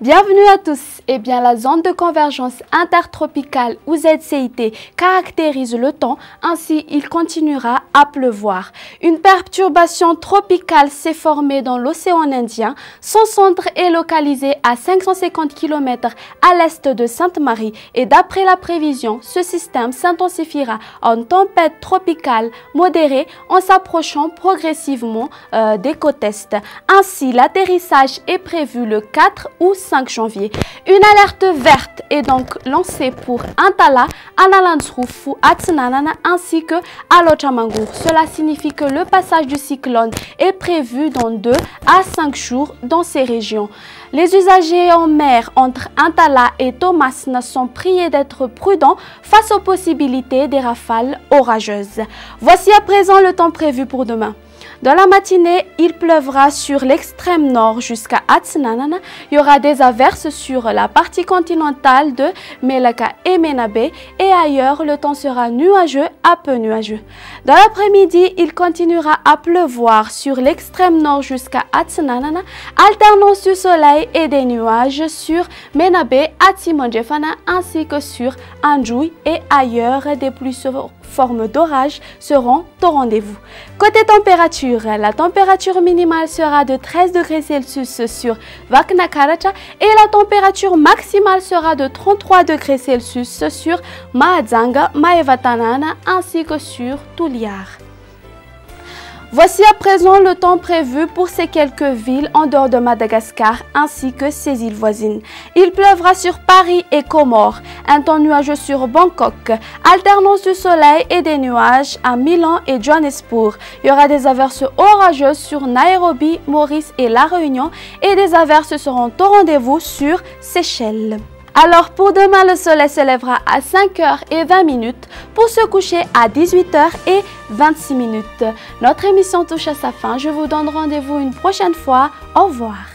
Bienvenue à tous. Eh bien, la zone de convergence intertropicale ou ZCIT caractérise le temps, ainsi il continuera à pleuvoir. Une perturbation tropicale s'est formée dans l'océan Indien. Son centre est localisé à 550 km à l'est de Sainte-Marie et d'après la prévision, ce système s'intensifiera en tempête tropicale modérée en s'approchant progressivement des côtes est. Ainsi, l'atterrissage est prévu le 4 ou 5 janvier. Une alerte verte est donc lancée pour Antala, Analandsrouf ou Atsinanana ainsi que Alochamangour. Cela signifie que le passage du cyclone est prévu dans 2 à 5 jours dans ces régions. Les usagers en mer entre Antala et Thomasna sont priés d'être prudents face aux possibilités des rafales orageuses. Voici à présent le temps prévu pour demain. Dans la matinée, il pleuvra sur l'extrême nord jusqu'à Atsinanana. Il y aura des averses sur la partie continentale de Melaka et Menabé et ailleurs, le temps sera nuageux à peu nuageux. Dans l'après-midi, il continuera à pleuvoir sur l'extrême nord jusqu'à Atsinanana, alternance du soleil et des nuages sur Menabé, Atimondjefana ainsi que sur Anjouy et ailleurs, des pluies formes d'orage seront au rendez-vous. Côté température, la température minimale sera de 13 degrés Celsius sur Vaknakaracha et la température maximale sera de 33 degrés Celsius sur Mahadzanga, Maevatanana ainsi que sur Tuliar. Voici à présent le temps prévu pour ces quelques villes en dehors de Madagascar ainsi que ses îles voisines. Il pleuvra sur Paris et Comores, un temps nuageux sur Bangkok, alternance du soleil et des nuages à Milan et Johannesburg. Il y aura des averses orageuses sur Nairobi, Maurice et La Réunion et des averses seront au rendez-vous sur Seychelles. Alors pour demain, le soleil se lèvera à 5h20 pour se coucher à 18h26. Notre émission touche à sa fin. Je vous donne rendez-vous une prochaine fois. Au revoir.